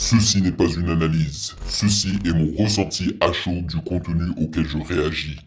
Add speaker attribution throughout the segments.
Speaker 1: Ceci n'est pas une analyse, ceci est mon ressenti à chaud du contenu auquel je réagis.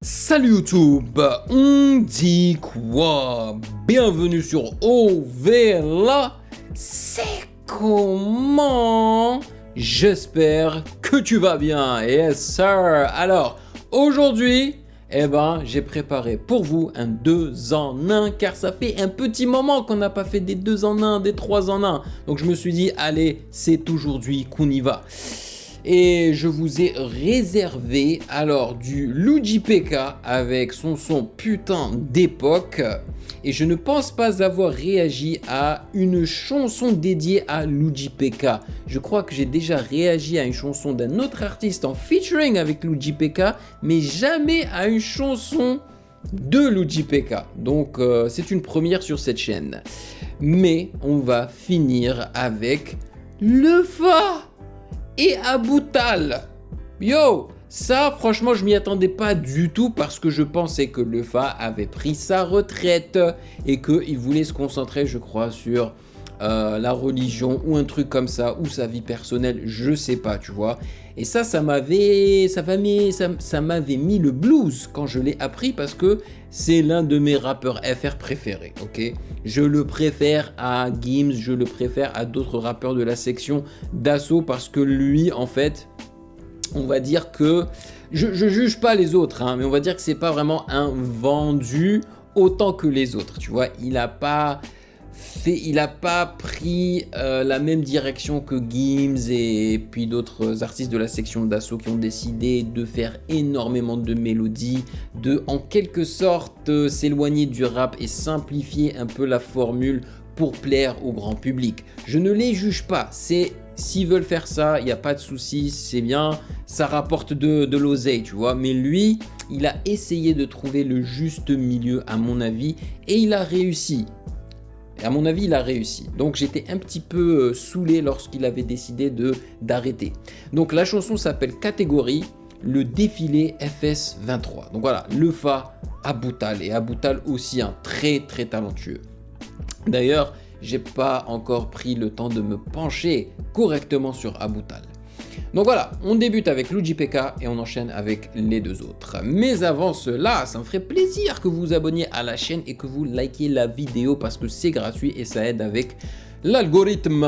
Speaker 2: Salut YouTube, on dit quoi? Bienvenue sur OVLA, c'est comment? J'espère que tu vas bien, yes sir. Alors, aujourd'hui, j'ai préparé pour vous un 2 en 1 car ça fait un petit moment qu'on n'a pas fait des 2 en 1, des 3 en 1. Donc je me suis dit, allez, c'est aujourd'hui qu'on y va. Et je vous ai réservé alors du Luigi PK avec son son putain d'époque. Et je ne pense pas avoir réagi à une chanson dédiée à Luigi PK. Je crois que j'ai déjà réagi à une chanson d'un autre artiste en featuring avec Luigi PK, mais jamais à une chanson de Luigi PK. Donc c'est une première sur cette chaîne. Mais on va finir avec le Fa et Aboutal. Yo, ça franchement je m'y attendais pas du tout parce que je pensais que le Fa avait pris sa retraite et qu'il voulait se concentrer, je crois, sur la religion ou un truc comme ça, ou sa vie personnelle, je sais pas, tu vois. Et ça m'avait mis le blues quand je l'ai appris parce que c'est l'un de mes rappeurs FR préférés, ok. Je le préfère à Gims, je le préfère à d'autres rappeurs de la section d'assaut parce que lui, en fait, on va dire que, je juge pas les autres, hein, mais on va dire que c'est pas vraiment un vendu autant que les autres, tu vois. Il a pas pris la même direction que Gims et puis d'autres artistes de la section d'assaut qui ont décidé de faire énormément de mélodies, de en quelque sorte s'éloigner du rap et simplifier un peu la formule pour plaire au grand public. Je ne les juge pas, s'ils veulent faire ça, il n'y a pas de souci, c'est bien, ça rapporte de l'oseille, tu vois. Mais lui, il a essayé de trouver le juste milieu à mon avis et il a réussi. Et à mon avis, il a réussi. Donc j'étais un petit peu saoulé lorsqu'il avait décidé d'arrêter. Donc la chanson s'appelle Catégorie, le défilé FS23. Donc voilà, le Fa, Aboutal. Et Aboutal aussi un très très talentueux. D'ailleurs, j'ai pas encore pris le temps de me pencher correctement sur Aboutal. Donc voilà, on débute avec Luigi PK et on enchaîne avec les deux autres. Mais avant cela, ça me ferait plaisir que vous vous abonniez à la chaîne et que vous likiez la vidéo parce que c'est gratuit et ça aide avec l'algorithme.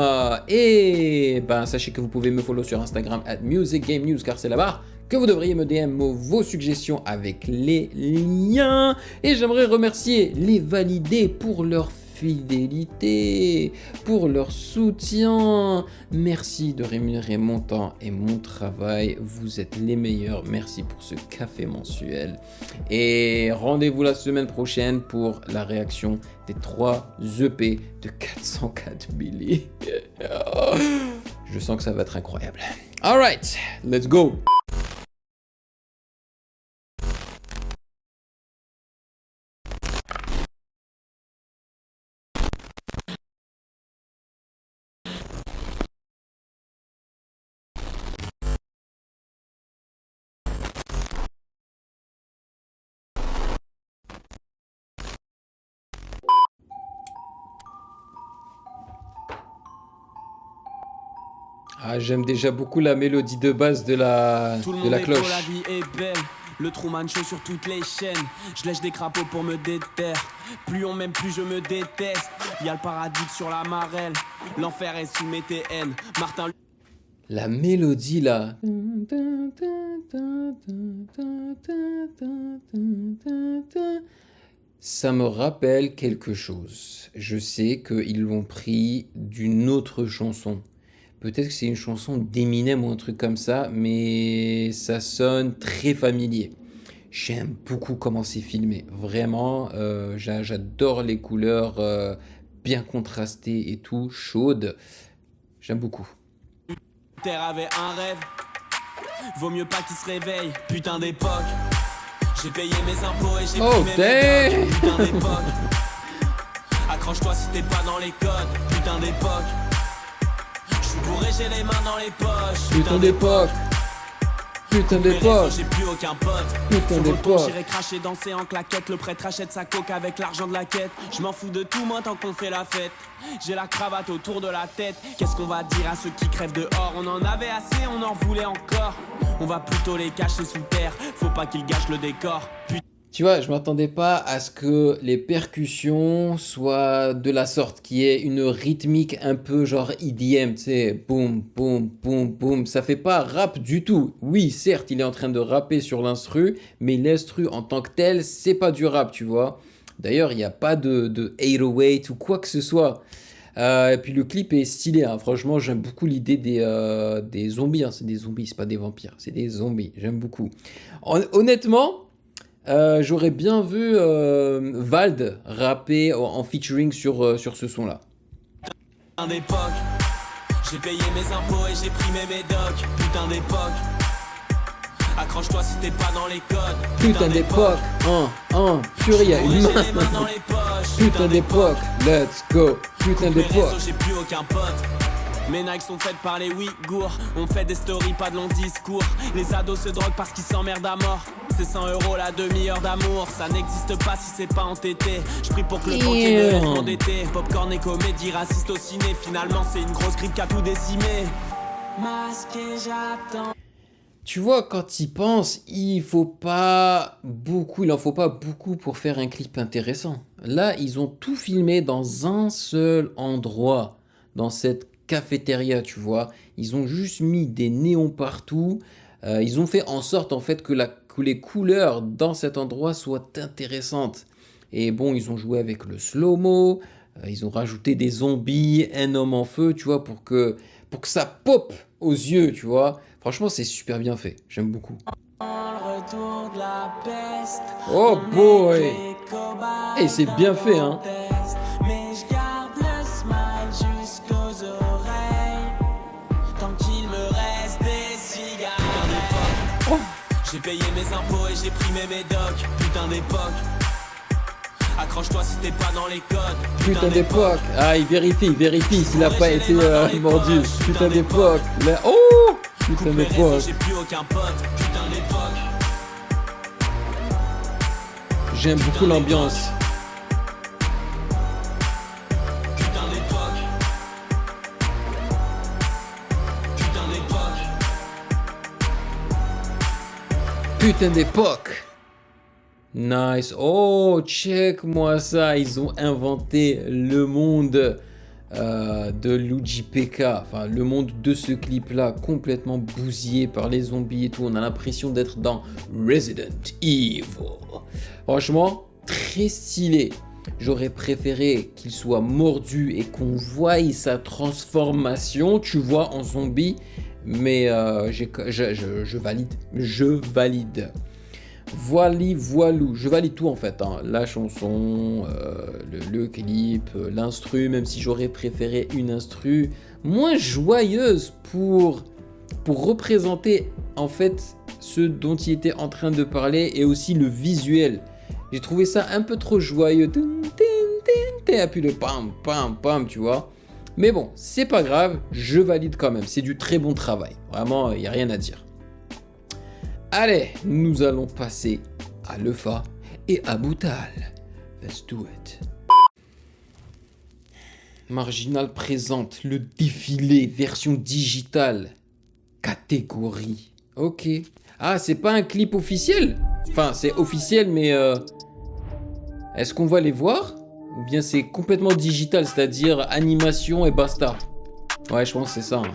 Speaker 2: Et sachez que vous pouvez me follow sur Instagram @musicgamenews car c'est là-bas que vous devriez me DM vos suggestions avec les liens. Et j'aimerais remercier les validés pour leur fidélité, pour leur soutien. Merci de rémunérer mon temps et mon travail. Vous êtes les meilleurs. Merci pour ce café mensuel. Et rendez-vous la semaine prochaine pour la réaction des 3 EP de 404 Billy. Je sens que ça va être incroyable. Alright, let's go. Ah, j'aime déjà beaucoup la mélodie de base de la cloche.
Speaker 3: La vie est belle. Le Truman Show sur toutes les chaînes. Je lèche des crapauds pour me déterre. Plus on m'aime, plus je me déteste. Y'a le paradis sur la marelle. L'enfer est sous mes TN. Martin.
Speaker 2: La mélodie là. Ça me rappelle quelque chose. Je sais qu'ils l'ont pris d'une autre chanson. Peut-être que c'est une chanson d'Eminem ou un truc comme ça, mais ça sonne très familier. J'aime beaucoup comment c'est filmé. Vraiment, j'adore les couleurs bien contrastées et tout, chaudes. J'aime beaucoup.
Speaker 3: Terre avait un rêve. Vaut mieux pas qu'il se réveille. Putain d'époque. J'ai payé mes impôts et j'ai pris mes méthodes. Putain d'époque. Accroche-toi si t'es pas dans les codes. Putain d'époque. Bourré, j'ai les mains dans les poches.
Speaker 2: Putain d'époque. Putain
Speaker 3: Coupe mes
Speaker 2: d'époque.
Speaker 3: réseaux, j'ai plus aucun pote.
Speaker 2: Putain
Speaker 3: Sur le ton,
Speaker 2: d'époque.
Speaker 3: j'irai cracher, danser en claquette. Le prêtre achète sa coke avec l'argent de la quête. Je m'en fous de tout, moi, tant qu'on fait la fête. J'ai la cravate autour de la tête. Qu'est-ce qu'on va dire à ceux qui crèvent dehors? On en avait assez, on en voulait encore. On va plutôt les cacher sous terre. Faut pas qu'ils gâchent le décor. Putain.
Speaker 2: Tu vois, je m'attendais pas à ce que les percussions soient de la sorte, qu'il y ait une rythmique un peu genre EDM, tu sais, boum, boum, boum, boum. Ça fait pas rap du tout. Oui, certes, il est en train de rapper sur l'instru, mais l'instru en tant que tel, c'est pas du rap, tu vois. D'ailleurs, il n'y a pas de 808 ou quoi que ce soit. Et puis le clip est stylé, hein. Franchement, j'aime beaucoup l'idée des zombies, hein. C'est des zombies, c'est pas des vampires, c'est des zombies. J'aime beaucoup. Honnêtement. J'aurais bien vu Vald rapper en featuring sur ce son-là.
Speaker 3: Putain d'époque. J'ai payé mes impôts et j'ai pris mes médocs. Putain d'époque. Accroche-toi si t'es pas dans les codes.
Speaker 2: Putain d'époque. Furia,
Speaker 3: J'ai
Speaker 2: une
Speaker 3: les
Speaker 2: main.
Speaker 3: mains dans les poches.
Speaker 2: Putain d'époque. Let's go. Putain
Speaker 3: Coupe mes
Speaker 2: d'époque.
Speaker 3: réseaux, j'ai plus aucun pote. Mes Nike sont faites par les Ouïghours. On fait des stories, pas de longs discours. Les ados se droguent parce qu'ils s'emmerdent à mort. C'est 100 € la demi-heure d'amour. Ça n'existe pas si c'est pas entêté. Je prie pour que le banquier me laisse m'endetter. Popcorn et comédie, raciste au ciné. Finalement, c'est une grosse grippe qui a tout décimé. Masqué, j'attends.
Speaker 2: Tu vois, quand il pense, il en faut pas beaucoup pour faire un clip intéressant. Là, ils ont tout filmé dans un seul endroit, dans cette cafétéria, tu vois. Ils ont juste mis des néons partout. Ils ont fait en sorte, en fait, que les couleurs dans cet endroit soient intéressantes. Et bon, ils ont joué avec le slow-mo. Ils ont rajouté des zombies, un homme en feu, tu vois, pour que ça pop aux yeux, tu vois. Franchement, c'est super bien fait. J'aime beaucoup. Oh boy! Et c'est bien fait, hein.
Speaker 3: Mais je garde le smile jusqu'aux oreilles. Tant qu'il me reste des cigarettes.
Speaker 2: Oh.
Speaker 3: J'ai payé mes impôts et j'ai pris mes médocs. Putain d'époque. Accroche-toi si t'es pas dans les codes.
Speaker 2: Putain d'époque. Ah, il vérifie s'il a pas été mordu. Putain d'époque. Oh! Putain d'époque.
Speaker 3: J'ai plus aucun pote. Putain d'époque.
Speaker 2: J'aime beaucoup l'ambiance.
Speaker 3: Putain d'époque. Putain d'époque.
Speaker 2: Putain d'époque. Nice. Oh, check-moi ça. Ils ont inventé le monde de Luigi PK. Enfin, le monde de ce clip-là, complètement bousillé par les zombies et tout. On a l'impression d'être dans Resident Evil. Franchement, très stylé. J'aurais préféré qu'il soit mordu et qu'on voie sa transformation, tu vois, en zombie. Mais je valide. Je valide. Voilou, je valide tout en fait, hein. La chanson, le clip, l'instru, même si j'aurais préféré une instru moins joyeuse pour représenter en fait ce dont il était en train de parler et aussi le visuel. J'ai trouvé ça un peu trop joyeux, et puis le pam pam pam, tu vois. Mais bon, c'est pas grave, je valide quand même, c'est du très bon travail, vraiment, il n'y a rien à dire. Allez, nous allons passer à Lefa et à Boutal. Let's do it. Marginal présente le défilé version digitale. Catégorie. Ok. Ah, c'est pas un clip officiel? Enfin, c'est officiel, mais est-ce qu'on va les voir? Ou bien c'est complètement digital, c'est-à-dire animation et basta? Ouais, je pense que c'est ça. Hein.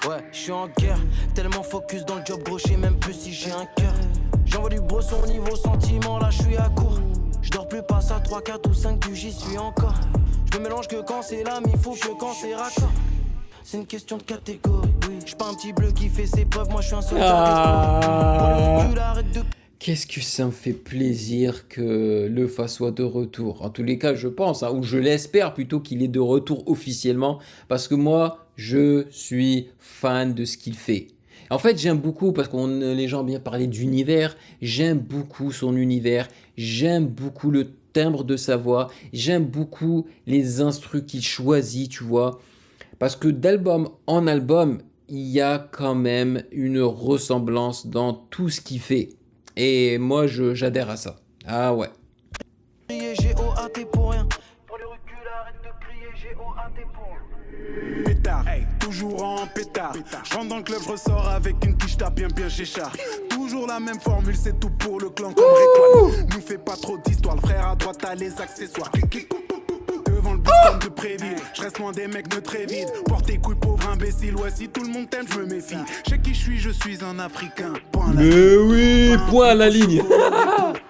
Speaker 4: Ouais, je suis en guerre, tellement focus dans le job, gros, je sais même plus si j'ai un cœur. J'envoie du beau son niveau sentiment, là je suis à court. Je dors plus, passe à 3, 4 ou 5, puis j'y suis encore. Je me mélange que quand c'est l'âme, il faut que quand c'est raccord. C'est une question de catégorie, oui. Je suis pas un petit bleu qui fait ses preuves, moi je suis un soldat d'esprit.
Speaker 2: Qu'est-ce que ça me fait plaisir que Lefa soit de retour. En tous les cas, je pense, hein, ou je l'espère plutôt qu'il est de retour officiellement, parce que moi, je suis fan de ce qu'il fait. En fait, j'aime beaucoup, parce que les gens ont bien parlé d'univers, j'aime beaucoup son univers, j'aime beaucoup le timbre de sa voix, j'aime beaucoup les instrus qu'il choisit, tu vois. Parce que d'album en album, il y a quand même une ressemblance dans tout ce qu'il fait. Et moi, j'adhère à ça. Ah ouais.
Speaker 4: G-O-A-T pour rien. Pour le recul, arrête de crier G-O-A-T pour rien.
Speaker 5: Pétard, hey, toujours en pétard. Je rentre dans le club, je ressors avec une quiche bien chéchard. Toujours la même formule, c'est tout pour le clan comme Rétoile. Nous fais pas trop d'histoire, le frère à droite a les accessoires. Devant le but comme de Préville, je reste loin des mecs de très vide. Porte tes couilles pauvre imbécile, ouais si tout le monde t'aime, je me méfie. Je sais qui je suis un Africain. Point à la
Speaker 2: Mais oui, point à la ligne.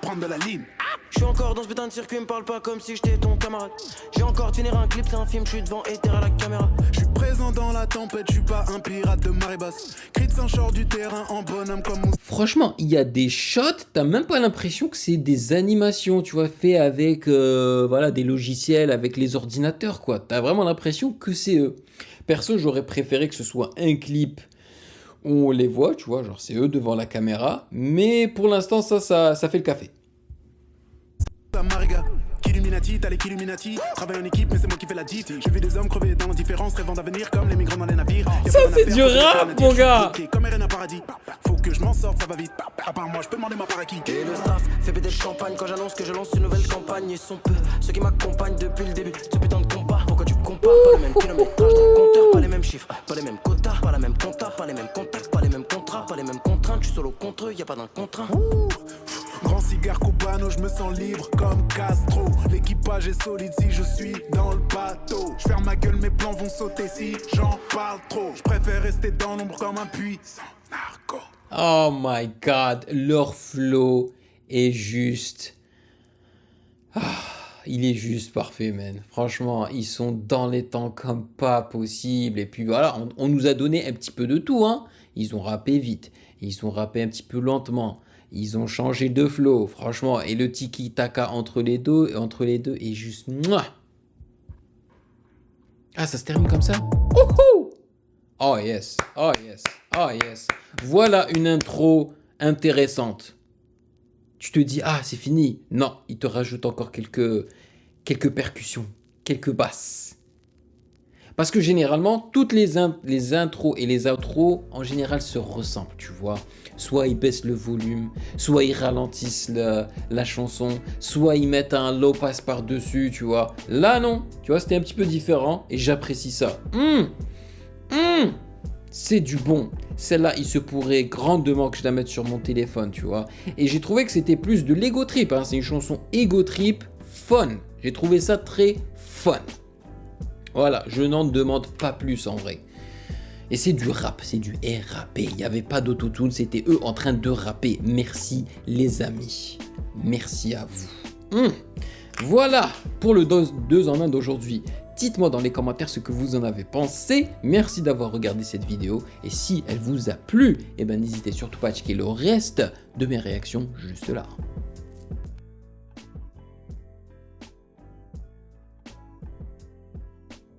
Speaker 5: Prendre de la ligne.
Speaker 4: Je suis encore dans ce putain de circuit, me parle pas comme si j'étais ton camarade. J'ai encore de finir un clip, c'est un film, je suis devant et derrière la caméra.
Speaker 5: Je suis présent dans la tempête, je suis pas un pirate de marée basse. Crit sans short du terrain en bonhomme comme Mousse.
Speaker 2: Franchement, il y a des shots, t'as même pas l'impression que c'est des animations, tu vois, fait avec voilà, des logiciels, avec les ordinateurs, quoi. T'as vraiment l'impression que c'est eux. Perso, j'aurais préféré que ce soit un clip où on les voit, tu vois, genre c'est eux devant la caméra. Mais pour l'instant, ça fait le café.
Speaker 5: Mariga, Killuminati, t'as les Killuminati. Travaille en équipe, mais c'est moi qui fais la diff. Je vis des hommes crever dans l'indifférence, rêvant d'avenir comme les migrants dans les navires.
Speaker 2: Ça, c'est du rap, mon gars.
Speaker 5: Comme Irène à paradis. Faut que je m'en sorte, ça va vite. À part moi, je peux demander ma part à qui.
Speaker 4: Et le staff fait péter le champagne quand j'annonce que je lance une nouvelle campagne. Ils sont peu ceux qui m'accompagnent depuis le début. Ce putain de combat, pourquoi tu compares? Pas le même kilométrage dans le compteur, pas les mêmes chiffres, pas les mêmes quotas, pas la même compta, pas les mêmes contacts, pas les mêmes contrats, pas les mêmes contraintes. Je suis solo contre eux, y a pas d'un contraint.
Speaker 5: Grand cigare cubano, je me sens libre comme Castro. L'équipage est solide si je suis dans le bateau. Je ferme ma gueule, mes plans vont sauter si j'en parle trop. Je préfère rester dans l'ombre comme un puissant narco.
Speaker 2: Oh my god, leur flow est juste... il est juste parfait, man. Franchement, ils sont dans les temps comme pas possible. Et puis voilà, on nous a donné un petit peu de tout, hein. Ils ont rappé vite, ils ont rappé un petit peu lentement. Ils ont changé de flow, franchement. Et le tiki-taka entre les deux est juste... Mouah. Ah, ça se termine comme ça? Oh yes, oh yes, oh yes. Voilà une intro intéressante. Tu te dis, ah, c'est fini. Non, il te rajoute encore quelques percussions, quelques basses. Parce que généralement, toutes les intros et les outros, en général, se ressemblent, tu vois. Soit ils baissent le volume, soit ils ralentissent la chanson, soit ils mettent un low pass par-dessus, tu vois. Là, non. Tu vois, c'était un petit peu différent et j'apprécie ça. C'est du bon. Celle-là, il se pourrait grandement que je la mette sur mon téléphone, tu vois. Et j'ai trouvé que c'était plus de l'ego trip, hein. C'est une chanson ego trip fun. J'ai trouvé ça très fun. Voilà, je n'en demande pas plus en vrai. Et c'est du rap, c'est du RAP. Il n'y avait pas d'autotune, c'était eux en train de rapper. Merci les amis. Merci à vous. Voilà pour le 2 en 1 d'aujourd'hui. Dites-moi dans les commentaires ce que vous en avez pensé. Merci d'avoir regardé cette vidéo. Et si elle vous a plu, eh ben, n'hésitez surtout pas à checker le reste de mes réactions juste là.